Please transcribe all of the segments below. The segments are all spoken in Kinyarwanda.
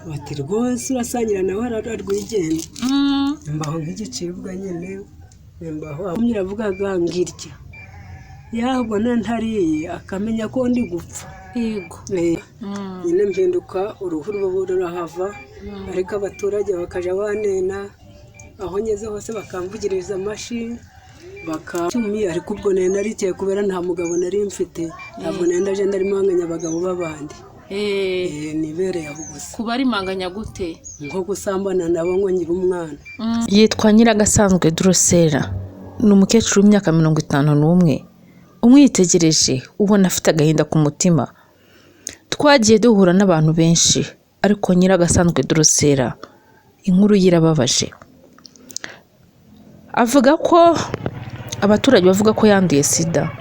bati rwose urasangira nawe ararwigenda mbaho nk'igicibwa nyine mbaho nyiravugaga ngirya yabona ntariye akamenya ko ndi gupfa yego nyine mpinduka uruhu rurahava ariko abaturage bakaja banena aho ngeze hose bakamvugiriza amashi bakacumi ariko ubwo nenda arikiye kubera nta mugabo nari mfite ntabwo nenda aje ndarimo nkanya abagabo b'abandi nibereye aho gusa kuba ari manganya gute nko gusambana nabo ngo ngira umwana. Yitwa Nyiragasanzwe Drusera, ni umukecuru w'imyaka 51. Umwitegereje ubona afite agahinda ku mutima. Twagiye duhura n'abantu benshi ariko Nyiragasanzwe Drusera inkuru yirababaje. Avuga ko abaturage bavuga ko yanduye sida,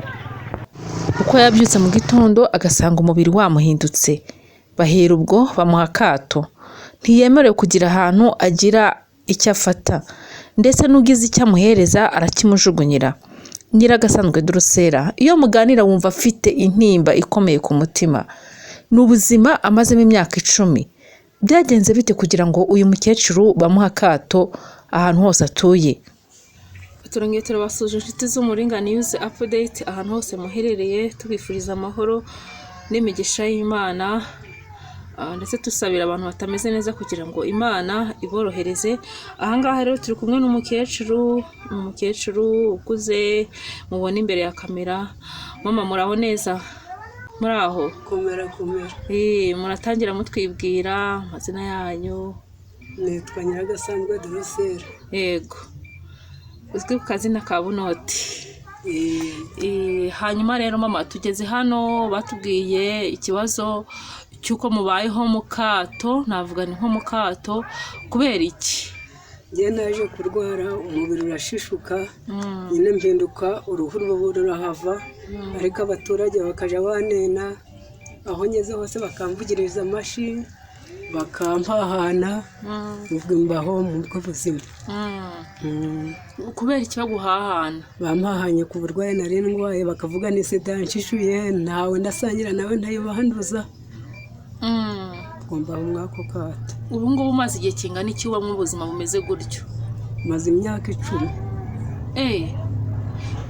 uko yabyutse mu gitondo agasanga umubiri wamuhindutse, bahera ubwo bamuha akato, ntiyemerewe kugira ahantu agira icyo afata, ndetse n'ugize icyo amuhereza arakimujugunyira. Nyiragasanzwe Drusera iyo muganira wumva afite intimba ikomeye ku mutima. N'ubuzima amazemo imyaka 10. Byagenze bite kugira ngo uyu mukecuru bamuha akato ahantu hose atuye? Turongeye turabasuje inshuti z'Umuringa News Update ahantu hose muherereye, tubifuriza amahoro n'imigisha y'Imana, ndetse tusabira abantu batameze neza kugira ngo Imana iborohereze. Ahangaha rero turi kumwe n'umukecuru ukuze mubona imbere ya kamera. Mama muraho neza? Muraho komera muratangira mutwibwira amazina yanyu? Nitwa Nyiragasanzwe Drusera. Yego, uzwi ku kazina ka Bunoti. Hanyuma rero mama, tugeze hano batubwiye ikibazo cyuko mubayeho mu kato, navuga ni nko mu kato, kubera iki? Njye naje kurwara umubiri urashishuka, nyine mpinduka uruhu rurahava, ariko abaturage bakaja banena aho ngeze hose bakamvugiriza amashi bakampahana, ubwo mbaho mu bwo buzima. Kubera iki baguhahana? Bampahanye ku burwayi nari ndwaye, bakavuga ni sida nshishuye, ntawe ndasangira nawe ntayibahanduza. Mbaho mwako kato. Ubu ngubu umaze igihe kingana iki uba mu buzima bumeze gutyo? Maze imyaka 10.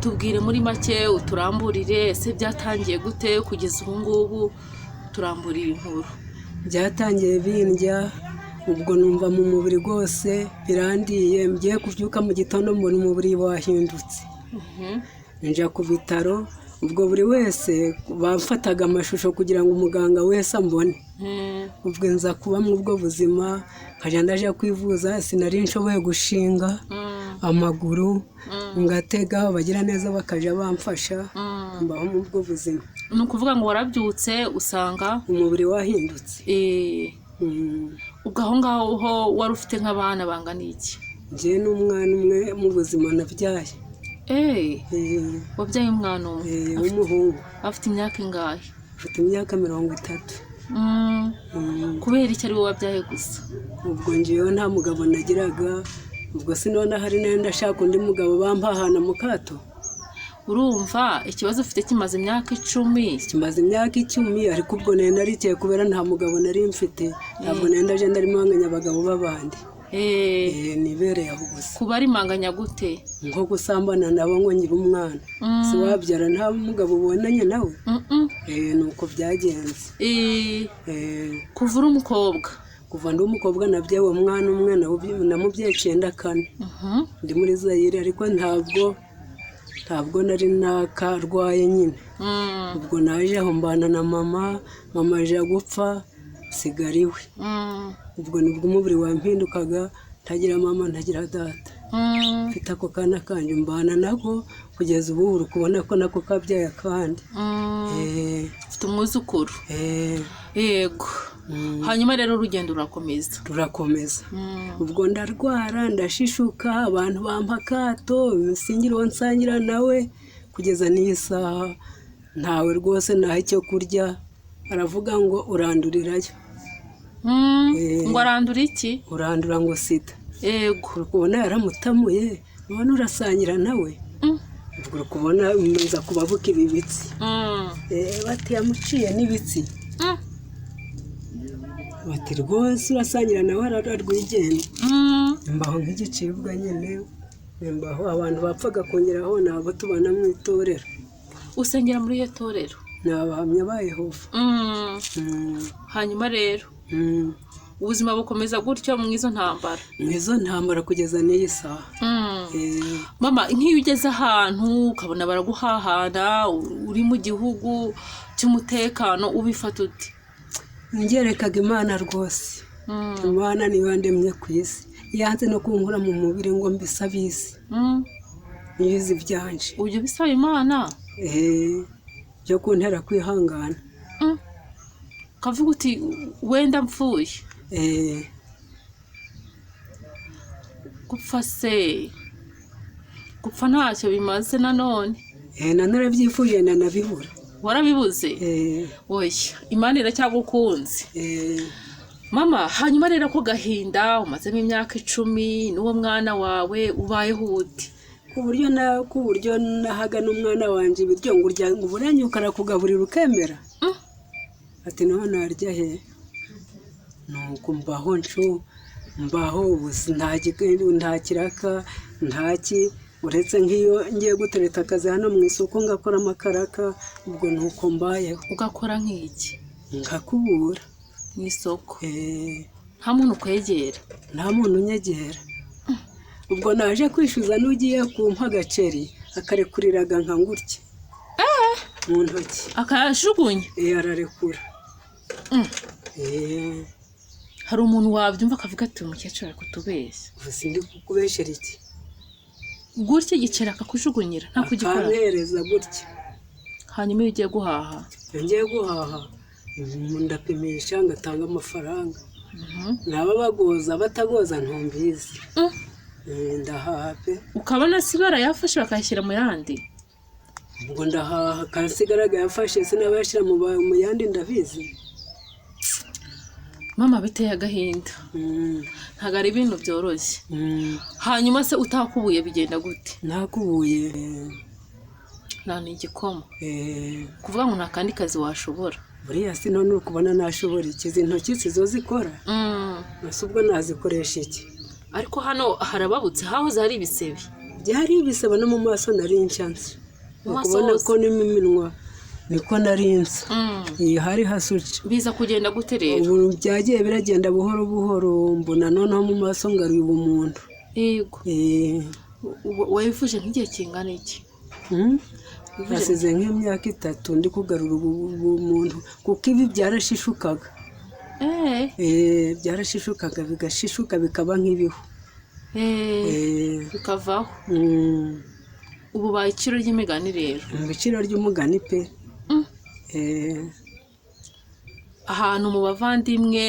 Tubwire muri make, uturamburire ese byatangiye gute kugeza ubu ngubu, turamburire inkuru. Byatangiye bindya, ubwo numva mu mubiri rwose birandiye, mgiye kuvyuka mu gitondo mbona umubiri wahindutse. Nja ku bitaro, ubwo buri wese bamfataga amashusho kugira ngo umuganga wese ambone. Ubwo nza kuba mu bwo buzima, nkaja ndaje kwivuza, sinari nshoboye gushinga amaguru, ngatega bagira neza bakaja bamfasha, mbaho mu bwo buzima. Ni ukuvuga ngo warabyutse usanga umubiri wahindutse. Ubwo aho ngaho wari ufite nk'abana bangana iki? Njye n'umwana umwe mu buzima nabyaye. Wabyaye umwana umwe? W'umuhungu. Afite imyaka ingahe? Afite imyaka 30. Kubera iki ari wowe wabyaye gusa? Ubwo njyewe nta mugabo nagiraga, ubwo sinona hari nenda shaka undi mugabo bampahana mu kato. Urumva ikibazo ufite kimaze imyaka 10? Kimaze imyaka 10, ariko ubwo nenda arikiye kubera nta mugabo nari mfite, ntabwo nenda aje ndarimo nkanya abagabo b'abandi. Nibereye aho gusa. Kuba ari manganya gute? Nko gusambana nabo ngo ngira umwana. Si wabyara nta mugabo ubonanye nawe? Nuko byagenze. Kuva uri umukobwa? Kuva ndi umukobwa nabyaye umwana umwe, namubyaye 9. Ndi muri Zaire, ariko ntabwo nari nakarwaye nyine. Ubwo naje aho mbana na mama aje gupfa, sigariwe. Ubwo nibwo umubiri wampindukaga, ntagira mama ntagira data. Mfite ako kana kanje mbana nako kugeza ubu, uri kubona ko nako kabyaye akandi. Mfite umwuzukuru. Yego. Hanyuma rero urugendo rurakomeza. Ubwo ndarwara, ndashishuka, abantu bampa akato, singira uwo nsangira nawe, kugeza n'iyi saha ntawe rwose naho icyo kurya. Aravuga ngo urandurirayo. Ngo arandura iki? Urandura ngo sida. Yego. Uri kubona yaramutamuye, none urasangira nawe. Ubwo uri kubona nza kubabuka ibi bitsi. Bati yamuciye n'ibitsi. bati rwose urasangira nawe ararwigenda. Mbaho nk'igicibwa nyine, mbaho abantu bapfaga kongeraho nabo tubana mu itorero. Usengera muri iyo torero? Ni abahamya ba Yehova. Hanyuma rero ubuzima bukomeza gutyo mu izo ntambara? Mu izo ntambara kugeza n'iyi saha. Mama, nk'iyo ugeze ahantu ukabona baraguhahana, uri mu gihugu cy'umutekano, ubifata uti? Ngerekaga Imana rwose. Imana niyo yandemye ku isi, yanze no kunkura mu mubiri ngo mbisabize. Niyizi byanje. Ujya ubisaba Imana? Byo kuntera kwihangana. Kavuga uti wenda mpfuye. Gupfa se, gupfa ntacyo bimaze nanone. Nanarabyifuje nanabibura. Warabibuze? Oya, Imana iracyagukunze. Mama, hanyuma rero ko gahinda umazemo imyaka 10 n'uwo mwana wawe ubayeho uti? Ku buryo nahaga n'umwana wanje ibiryo ngo urya ngo buranyukara kugaburira ukemera. Ati no narya he? Nuko mbaho ubuzi nta kiraka ntaki, uretse nk'iyo ngiye gutereta akazi hano mu isoko ngakora amakaraka, ubwo nuko mbayeho. Ugakora nk'iki? Ngakubura mu isoko. Nta muntu kwegera? Nta muntu unyegera. Ubwo naje kwishyuza n'ugiye kumpa agaceri akarekuriraga nka ngutya mu ntoki akashugunya. Ararekura. Hari umuntu wabyumva akavuga ati umukecuru ari kutubeshya. Sindi kukubeshera iki? Gutya igiceri akakujugunyira nta kugikora? Akanhereza gutya. Hanyuma iyo ugiye guhaha? Ngiye guhaha ndapimisha ngatanga amafaranga. Naba bagoza batagoza ntumbizi. Ndahaha pe. Ukabona sigara yafashe bakayishyira mu yandi? Ubwo ndahaha kansigaraga yafashe sinabashyira mu yandi ndabizi. Mama, biteye agahinda. Ntago ari ibintu byoroshye. Hanyuma se utakubuye bigenda gute? Nakubuye nta n'igikoma. Kuvuga ngo nta kandi kazi washobora? Buriya si none ukubona nashobora ikizi intoki sizo zikora. Nase ubwo nazikoresha iki? Ariko hano harababutse, hahoze hari ibisebe. Byari ibisebe no mu maso nari nshanse. Ukubona ko n'iminwa niko narinze. Hari hasuce. Biza kugenda gute rero? Ubu byagiye biragenda buhoro buhoro, mbona noneho mu maso ngaruye ubumuntu. Yego. Wayifuje nk'igihe kingana iki? Hasize nk'imyaka 3 ndi kugarura ubumuntu, kuko ibi byarashishukaga. Byarashishukaga bigashishuka bikaba nk'ibihu. Bikavaho. Ubu bayiciro ry'imigani rero? Ibiciro ry'umugani pe. Ahantu mu bavandimwe,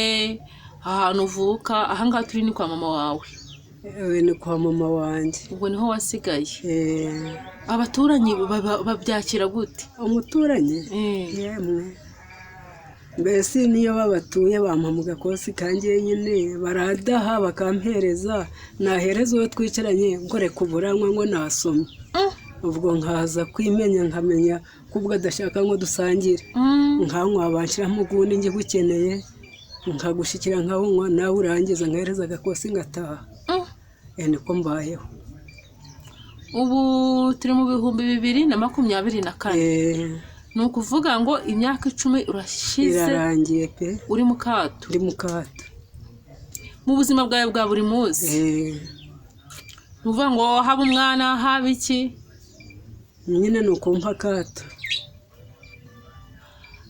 ahantu uvuka, ahangaha turi ni kwa mama wawe? Ni kwa mama wanjye. Ubwo niho wasigaye? Abaturanyi babyakira gute? Umuturanyi? Yemwe. Mbese niyo babatuye bampa mu gakosi kanjye nyine baradaha bakampereza, nahereza uwo twicaranye ngo reka uburanywa ngo nasomye. Ubwo nkaza kwimenya nkamenya kubwo adashaka ngo dusangire. Nkanywa abanshira mu gundi nge gukeneye, nkagushikira nkawunywa nawe urangiza nkahereza agakosi ngataha. Niko mbayeho. Ubu turi mu 2024. Ni ukuvuga ngo imyaka 10 urashize irarangiye pe. Uri mu kato? Uri mu kato mu buzima bwawe bwa buri munsi. Uvuga ngo haba umwana haba iki? Nyine ni ukumpa kato.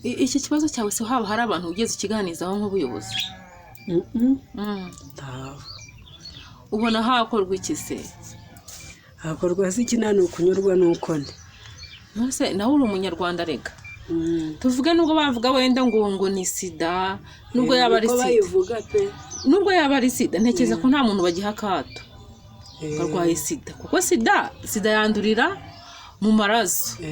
Iki kibazo cyawe se haba hari abantu ugeze ikiganizaho nk'ubuyobozi? Ubona hakorwa iki se? Hakorwa se iki? Nani ukunyurwa nuko nde. Nose nawe uri umunyarwanda rega. Tuvuge nubwo bavuga wenda ngo ni sida, nubwo yaba ari sida. Nubwo yaba ari sida, ntekereza ko nta muntu bagiha kato barwaye sida, kuko sida yandurira mu maraso.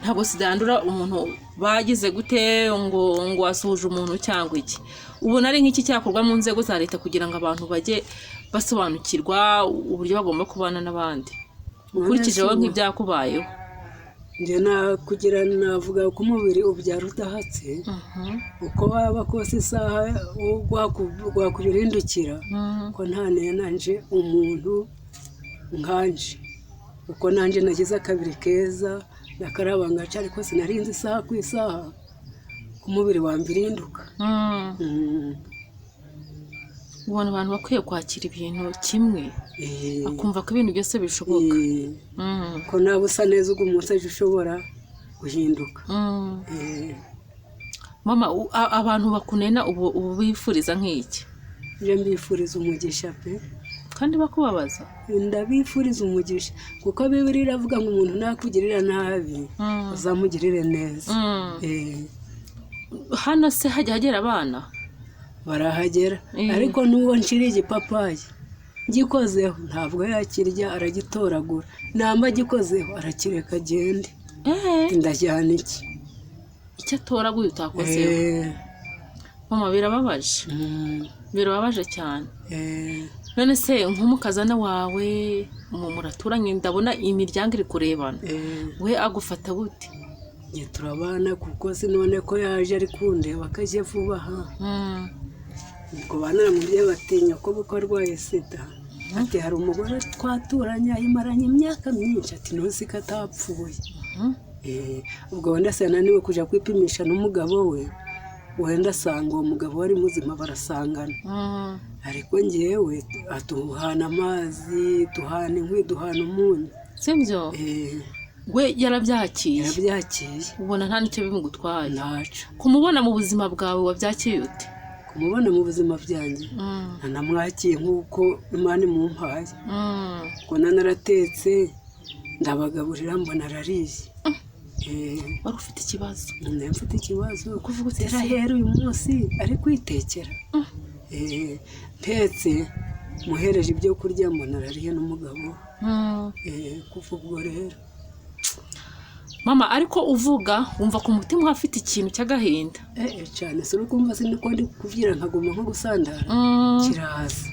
Ntabwo sida yandura umuntu bagize gute ngo wasuhuje umuntu cyangwa iki. Ubona ari nk'iki cyakorwa mu nzego za leta kugira ngo abantu bajye basobanukirwa uburyo bagomba kubana n'abandi, ukurikije wowe nk'ibyakubayeho. njye kugira navuga ko umubiri ubyara udahatse uko waba kose isaha wakuririndukira ko nta nanje umuntu nkanje uko nanjye nagize akabiri keza nakaraba ngaca ariko sinarinze isaha ku isaha ku mubiri wambirinduka. ubona abantu bakwiye kwakira ibintu kimwe akumva ko ibintu byose bishoboka ko nawe usa neza ubwo umunsi ejo ushobora guhinduka. mama abantu bakunena ubu bifuriza nk'iki? nje mbifuriza umugisha pe kandi bakubabaza? ndabifuriza umugisha kuko Bibiliya iravuga ngo umuntu nakugirira nabi uzamugirire neza. hano se hajya hagera abana? barahagera ariko n'uwo nshiriye igipapayi ngikozeho ntabwo yakirya aragitoragura, namba gikozeho arakireka agende. ndajyana iki icyo atoraguye utakozeho? mama birababaje, birababaje cyane. none se nk'umukazana wawe muraturanye ndabona imiryango iri kurebana, we agufata gute? njye turabana kuko sinone ko yaje ari kundeba akaje vuba aha. ubwo banaramubye batinya ko buko arwaye sida, ati hari umugore twaturanye ayimaranye imyaka myinshi, ati ntuzi ko atapfuye. ubwo wenda se yananiwe kujya kwipimisha n'umugabo we, wenda asanga uwo mugabo wari muzima barasangana. ariko ngewe atuhana amazi, duhana inkwi, duhana umunyu. sibyo? we yarabyakiye? yarabyakiye. ubona nta nicyo bimugutwaye? ntaco. kumubona mu buzima bwawe wabyakiye ute? kumubona mu buzima byanjye nanamwakiye nk'uko Imana imumpaye. ngo naratetse ndabagaburira mbona arariye. wari ufite ikibazo? mfite ikibazo kuvuga uti hera uyu munsi ari kwitekera. ntetse muhereje ibyo kurya mbona arariye n'umugabo. kuva ubwo rero mama ariko uvuga wumva ku mutima hafite ikintu cy'agahinda cyane, si ukumva siniko ndi kuvyira nkaguma nko gusandara kiraza.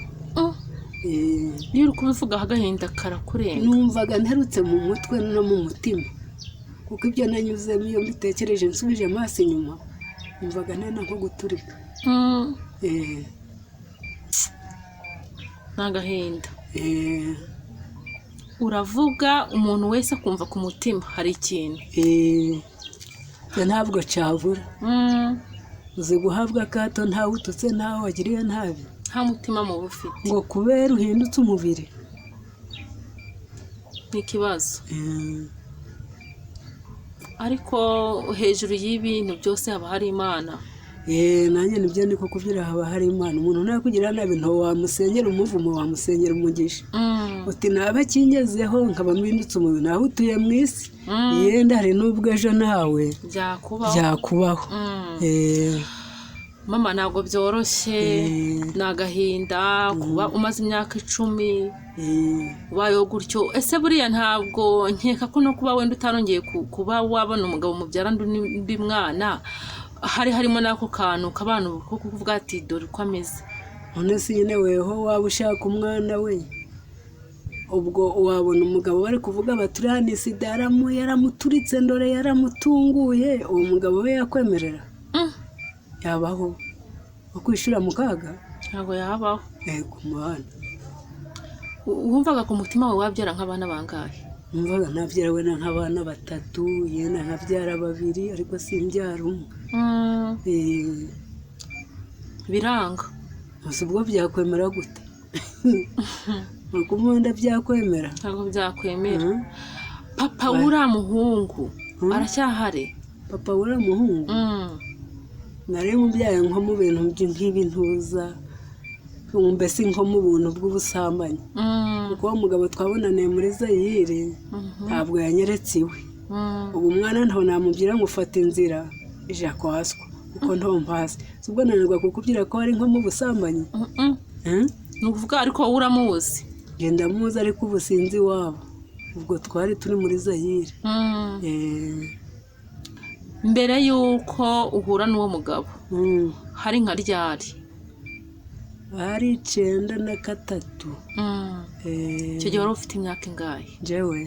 iyo uri kubivuga agahinda karakurenga. numvaga nterutse mu mutwe no mu mutima kuko ibyo nanyuzemo iyo mbitekereje nsubije amaso inyuma numvaga nena nko guturika. n'agahinda. uravuga umuntu wese akumva ku mutima hari ikintu. ntabwo cyabura. uzi guhabwa akato ntawe ututse ntawe wagiriye nabi, nta mutima mubi ufite ngo kubera uhindutse umubiri ni ikibazo. ariko hejuru y'ibintu byose haba hari Imana. nanjye nibyo niko kubyira haba hari Imana. umuntu nakugira nabi nto wamusengera umuvumo, wamusengera umugisha. uti naba kingezeho nkaba mpindutse umubiri naho utuye mu isi, yenda hari n'ubwo ejo nawe byakubaho. mama ntabwo byoroshye, ni agahinda kuba umaze imyaka 10 ubayeho gutyo. ese buriya ntabwo nkeka ko no kuba wenda utarongeye kuba wabona umugabo mubyara undi mwana harimo n'ako kantu k'abantu ko kuvuga ati dore uko ameze. none si nyine weho waba ushaka umwana we, ubwo wabona umugabo bari kuvuga baturane sida yaramuturitse ndore yaramutunguye, uwo mugabo we yakwemerera? yabaho ukwishura mu kaga? ntabwo yabaho. ku muhanda. wumvaga ku mutima wawe wabyara nk'abana bangahe? numvaga nabyara wenda nk'abana 3, yenda nkabyara 2 ariko simbyara umwe. biranga. gusa ubwo byakwemera gute? ukumunda byakwemera? ntabwo byakwemera. papa uriya muhungu aracyahari? papa uriya muhungu nari mubyaye nko mu bintu nk'ibi ntuza, mbese nko mu buntu bw'ubusambanyi. kuko uwo mugabo twabonaniye muri Zayire ntabwo yanyeretse iwe. ubu umwana ntaho namubwira ngo ufata inzira ije kwaswa kuko ntompazi. si ubwo nanirwa kukubwira ko ari nko mu busambanyi. ni ukuvuga ariko wowe uramuzi? genda muzi ariko ubu sinzi iwabo, ubwo twari turi muri Zayire. mbere y'uko uhura n'uwo mugabo hari nka ryari? hari 93. icyo gihe wari ufite imyaka ingahe? njyewe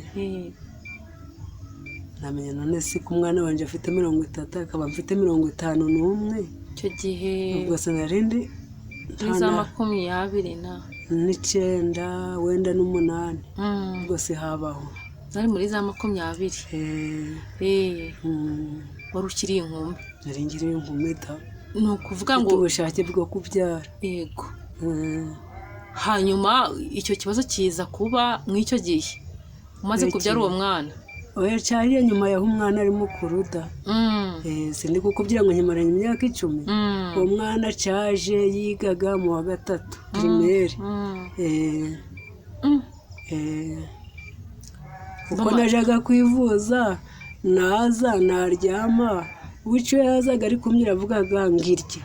namenye none si ko umwana wanjye afite 30 akaba mfite 51 icyo gihe ubwo sinarindi muri za 29 wenda n'8 ubwo si habaho nari muri za 20 wari ukiri inkumi nari ngiriye inkumi da ni ukuvuga ngo ubushake bwo kubyara yego hanyuma icyo kibazo kiza kuba mw'icyo gihe umaze kubyara uwo mwana oya cyariye nyuma yaho umwana ari mukuru da sindi kukubwira ngo nkimaranye imyaka 10 uwo mwana cyaje yigaga mu wa 3 primaire uko najaga kwivuza naza naryama wicyo yazaga ari kumyira avugaga ngirya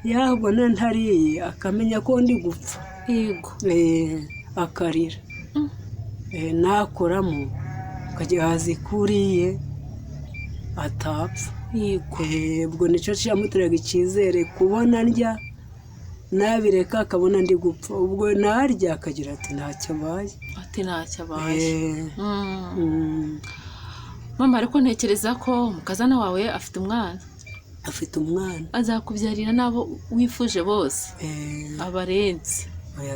yabona ntariye akamenya ko ndi gupfa yego akarira nakoramo ukajya hazi kuriye atapfa yego ubwo nicyo cyamuteraga icyizere kubona ndya nabireka akabona ndi gupfa ubwo narya akagira ati ntacyo abaye mama ariko ntekereza ko mukazana wawe afite umwana azakubyarira n'abo wifuje bose abarenze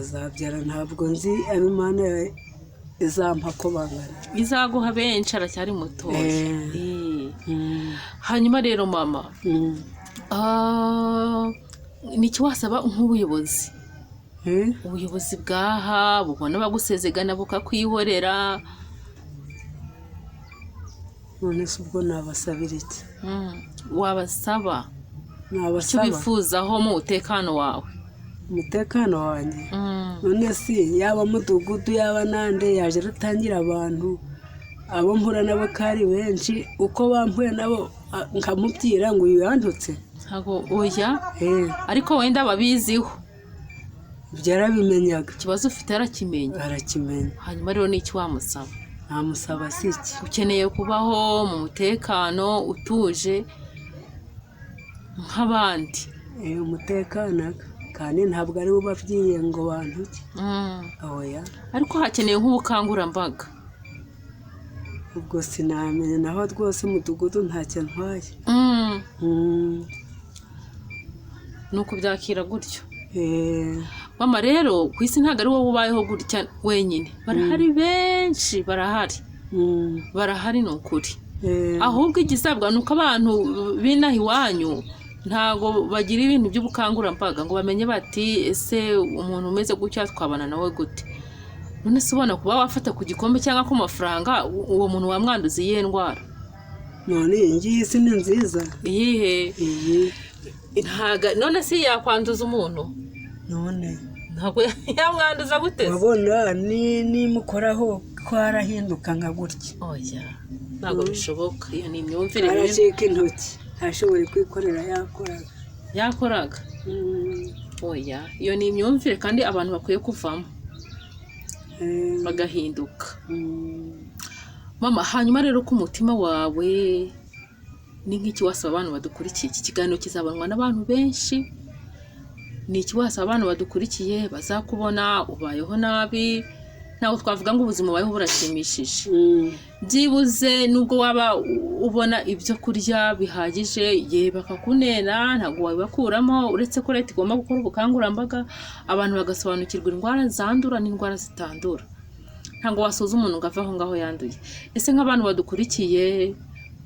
azabyara ntabwo nzi abimana izampa ko bangana izaguha benshi aracyari mutoya hanyuma rero mama niki wasaba nk'ubuyobozi ubuyobozi bwaha bubona bagusezegana bukakwihorera none se ubwo nabasabira iki wabasaba icyo bifuzaho mu mutekano wawe umutekano wanjye none si yaba mudugudu yaba nande yaje rutangira abantu abo mpura nabo kari benshi uko bampuye nabo nkamubwira ngo uyu yantutse ntago oya ariko wenda babiziho byarabimenyaga ikibazo ufite arakimenya hanyuma rero n'iki wamusaba namusaba si iki ukeneye kubaho mu mutekano utuje nk'abandi umutekano kandi ntabwo ari bo babyiye ngo bantuke oya ariko hakeneye nk'ubukangurambaga ubwo sinamenye naho rwose umudugudu ntacyo ntwaye ni ukubyakira gutyo mama rero ku isi ntabwo ari wowe ubayeho gutya wenyine barahari benshi barahari ni ukuri ahubwo igisabwa ni uko abantu b'inaha iwanyu ntago bagira ibintu by'ubukangurambaga ngo bamenye bati ese umuntu umeze gutya twabana nawe gute none se ubona kuba wafata ku gikombe cyangwa ku mafaranga uwo muntu wamwanduza iyihe ndwara none iyi si ni nziza iyihe none se yakwanduza umuntu none ntabwo yamwanduza gute wabona nimukoraho ko arahinduka nka gutya oya ntabwo bishoboka iyo ni imyumvire aracika intoki ntashobore kwikorera yakoraga oya iyo ni imyumvire kandi abantu bakwiye kuvamo bagahinduka mama hanyuma rero ko umutima wawe ni nk'iki wasaba abantu badukurikiye iki kiganiro kizabanwa n'abantu benshi ni iki wasaba abantu badukurikiye bazakubona ubayeho nabi ntabwo twavuga ngo ubuzima bubayeho burashimishije byibuze nubwo waba ubona ibyo kurya bihagije ye bakakunena ntabwo wabibakuramo uretse ko leta igomba gukora ubukangurambaga abantu bagasobanukirwa indwara zandura n'indwara zitandura ntabwo wasoza umuntu ngo ave aho ngaho yanduye ese nk'abantu badukurikiye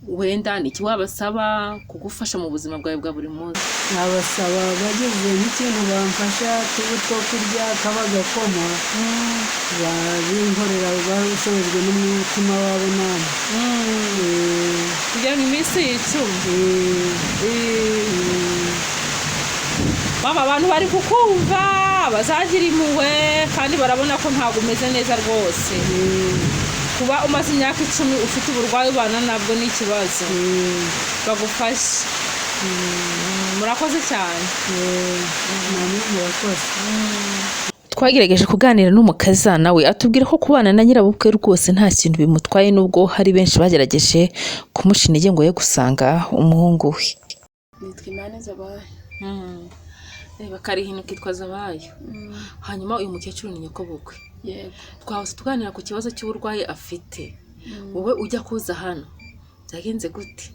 wenda ni iki wabasaba kugufasha mu buzima bwawe bwa buri munsi nabasaba bagize n'ikintu bamfasha two kurya kaba gakoma babinkorera bashobojwe n'umutima wabo nama kugira ngo iminsi y'icumi mama abantu bari kukumva bazagira impuhwe kandi barabona ko ntabwo umeze neza rwose kuba umaze imyaka 10 ufite uburwayi ubana nabwo ni ikibazo bagufashe murakoze cyane twagerageje kuganira n'umukazana we atubwira ko kubana na nyirabukwe rwose nta kintu bimutwaye nubwo hari benshi bagerageje kumusha intege ngo ye gusanga umuhungu we nitwa Imana Zabayo bakarihinuka itwa Zabayo hanyuma uyu mukecuru ni nyokobukwe yego twahose tuganira ku kibazo cy'uburwayi afite wowe ujya kuza hano byagenze gute?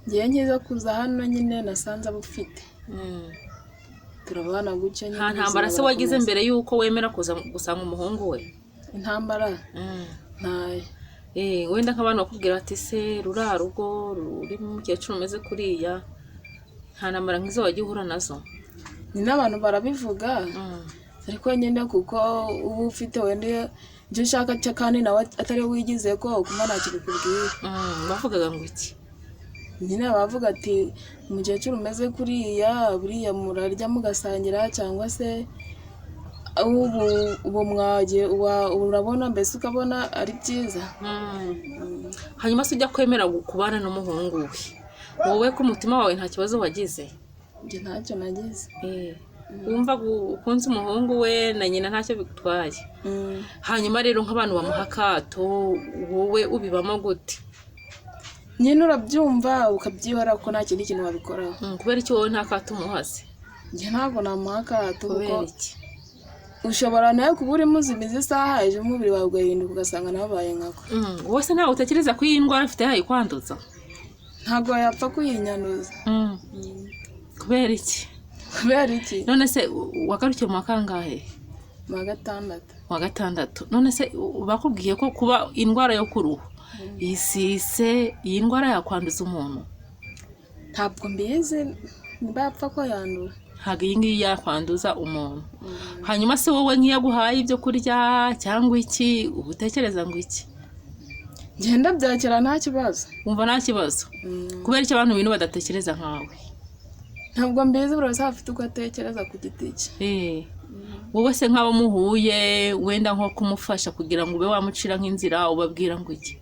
ngiye nkiza kuza hano nyine nasanze abufite turabana gutyo nyine. nta ntambara se wagize mbere yuko wemera kuza gusanga umuhungu we? intambara ntayo. wenda nk'abantu bakubwira ati se ruriya rugo ruri mu mukecuru umeze kuriya, nta ntambara nk'izo wagiye uhura nazo? ni n'abantu barabivuga ariko nyine kuko uba ufite wenda ibyo ushaka kandi nawe atari wigize ko kumva nta kintu kubwira. bavugaga ngo iki? nyine bavuga ati umukecuru umeze kuriya buriya murarya mugasangira cyangwa se ubu mwagiye urabona mbese ukabona ari byiza. hanyuma se ujya kwemera kubana n'umuhungu we, wowe ko umutima wawe nta kibazo wagize? njye ntacyo nagize. wumva ukunze umuhungu we na nyina ntacyo bigutwaye. hanyuma rero nk'abantu bamuha akato wowe ubibamo gute? nyine urabyumva ukabyihora ko nta kindi kintu wabikoraho. kubera iki wowe nta kato umuhaze? njye ntabwo namuha akato kubera iki? ushobora nawe kuba uri muzimiza isaha ejo umubiri wawe ugahinduka ugasanga nabaye nkako. wowe se ntawe utekereza ko iyi ndwara afite yayikwanduza? ntabwo yapfa kuyinyanduza. kubera iki? kubera iki? none se wagarukiye mu wa kangahe? mu wa gatandatu. mu wa gatandatu. none se bakubwiye ko kuba indwara yo ku ruhu isise iyi ndwara yakwanduza umuntu? ntabwo mbizi niba yapfa ko yandura. ntabwo iyi ngiyi yakwanduza umuntu. hanyuma se wowe nk'iyaguhaye ibyo kurya cyangwa iki uba utekereza ngo iki? ngenda byakira nta kibazo. wumva nta kibazo? kubera icyo abantu bintu badatekereza nkawe? ntabwo mbizi buri wese afite uko atekereza ku giti cye. wowe se nk'abo muhuye wenda nko kumufasha kugira ngo ube wamucira nk'inzira ubabwira ngo iki?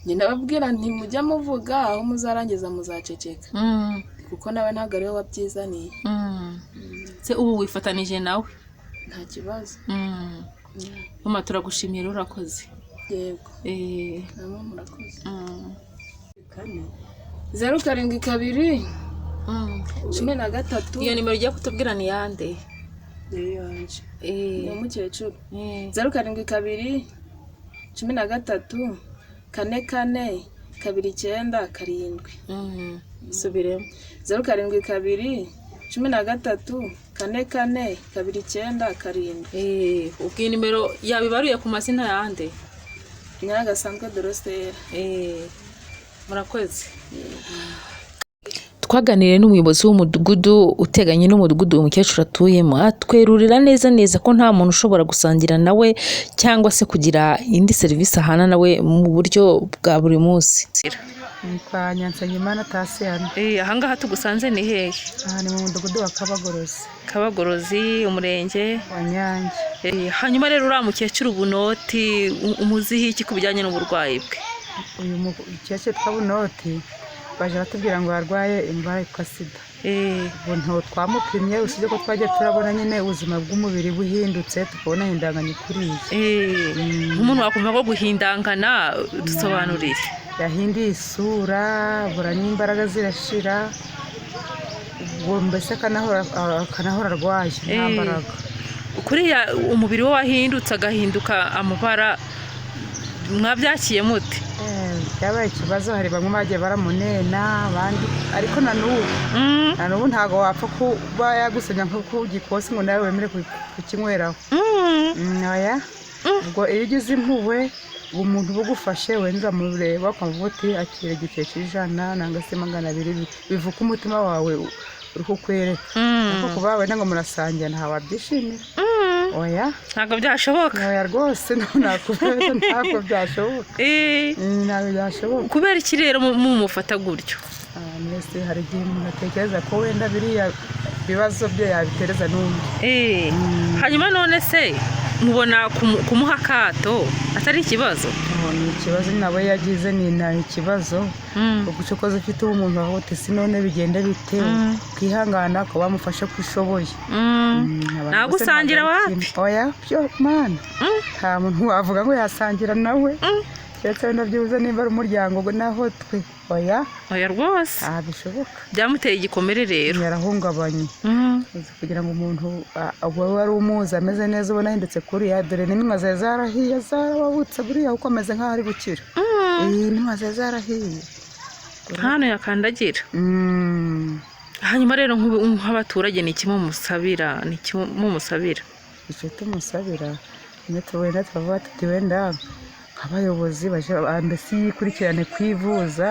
ngenda babwira nti mujya muvuga aho muzarangiza muzaceceka kuko nawe ntabwo ariwe wabyizaniye. se ubu wifatanije nawe? nta kibazo. mama turagushimiye urakoze. yego namwe murakoze. 072 13. iyo nimero ugiye kutubwira ni yande? ni umukecuru. 072 13 44 29 7. subiremo. 072 13 44 29 7. ubwo nimero yabibaruye ku mazina yande? Nyagasanzwe Dorosera. murakoze. twaganiriye n'umuyobozi w'umudugudu uteganye n'umudugudu uyu mukecuru atuyemo, atwerurira neza ko nta muntu ushobora gusangira nawe cyangwa se kugira indi serivisi ahana nawe mu buryo bwa buri munsi. Kwa Nyansengimana Tasiyano. ahangaha tugusanze ni hehe? Aha ni mu mudugudu wa Kabagorozi. Kabagorozi, umurenge wa Nyange. hanyuma rero uriya mukecuru Bunoti umuziho iki ku bijyanye n'uburwayi bwe? uyu mukecuru twa Bunoti baje batubwira ngo arwaye indwara yitwa sida. ubu twamupimye usibye ko twagiye turabona nyine ubuzima bw'umubiri buhindutse tukabona hindanganye kuriye. nk'umuntu wakumva ko guhindangana dusobanurire. yahinduye isura bura n'imbaraga zirashira ubwo mbese akanahora arwaye nta mbaraga. kuriya umubiri we wahindutse agahinduka amabara mwabyakiye mute? byabaye ikibazo, hari bamwe bagiye baramunena abandi ariko na n'ubu ntabwo wapfa kuba yagusenya nko ku gikosi ngo nawe wemere kukinyweraho. ubwo iyo ugize impuhwe umuntu bugufashe wenda mureba ukavuga uti akira igiceri cy'ijana nangwa se 200 bivuka umutima wawe uri kukwereka. ariko kuba wenda ngo murasangira ntawe wabyishimira. ntabwo byashoboka. rwose nakubera ntabwo byashoboka. ntabwo byashoboka. kubera iki rero mumufata gutyo? mwese hari igihe umuntu atekereza ko wenda biriya ibibazo bye yabitereza n'undi. hanyuma none se mubona kumuha akato atari ikibazo? ni ikibazo nawe yagize ni ikibazo kuko icyo koze ufite umuntu aho utese none bigenda bite kwihangana ko bamufasha kwishoboye. nagusangira wapi? byo mana nta muntu wavuga ngo yasangira nawe ndetse wenda byibuze nimba ari umuryango ngo naho twe oya rwose bishoboka. byamuteye igikomere rero. yarahungabanye uzi kugira ngo umuntu wowe wari umuzi ameze neza ubona ahindutse kuriya dore n'inka zari zarahiye zarababutse buriya kuko ameze nk'aho ari gukira n'inka zari zarahiye hano yakandagira. Hanyuma rero nk'abaturage ni kimwe mumusabira icyo tumusabira wenda turavuga tuti wenda nk'abayobozi mbese yikurikirane kwivuza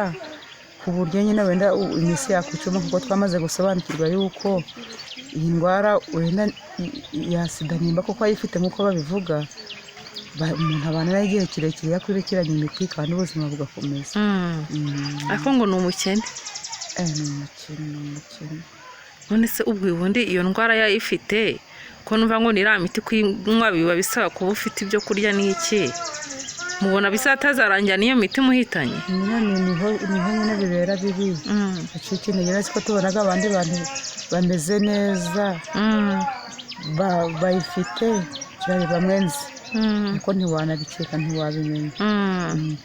ku buryo nyine wenda iminsi yakwicuma kuko twamaze gusobanukirwa yuko iyi ndwara wenda ya sida nimba kuko ayifite nk'uko babivuga umuntu abana nayo igihe kirekire yakurikiranye imiti kandi ubuzima bugakomeza. ariko ngo ni umukene. Ni umukene. None se ubwo ubundi iyo ndwara yayifite ko numva ngo ni iriya miti kuyinywa biba bisaba kuba ufite ibyo kurya n'iki, mubona bizatazarangira n'iyo miti muhitanye? niho nyine bibera bibi. ikintu rero siko tubonaga abandi bantu bameze neza bayifite cyane bamwe nzi ariko ntiwanabikeka ntiwabimenya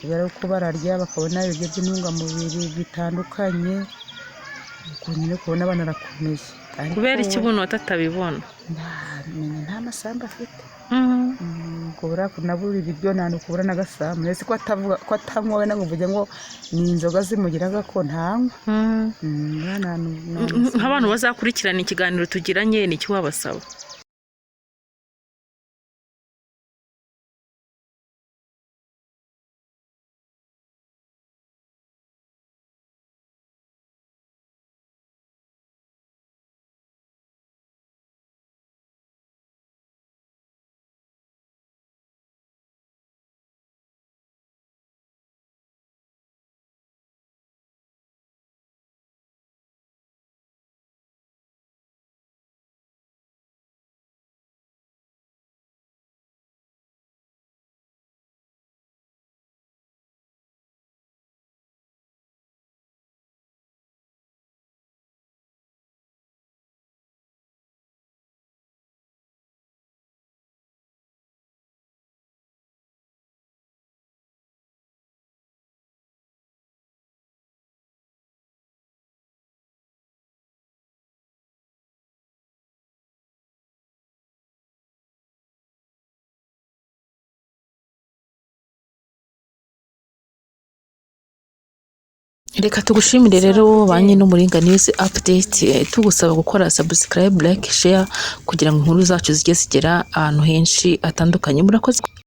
kubera ko bararya bakabona ibiryo by'intungamubiri bitandukanye nyine kubona banarakomeye. Kubera iki buno atatabibona? Nta masambu afite. kubura kunabura ibiryo nta nukubura n'agasambu nese ko atavuga ko atanywa wenda ngo mvuge ngo ni inzoga zimugiraga ko ntanywa. nk'abantu bazakurikirana ikiganiro tugiranye ni iki wabasaba? Reka tugushimire rero banye n'Umuringa News Update, tugusaba gukora subscribe, like, share kugira ngo inkuru zacu zijye zigera ahantu henshi atandukanye. Murakoze.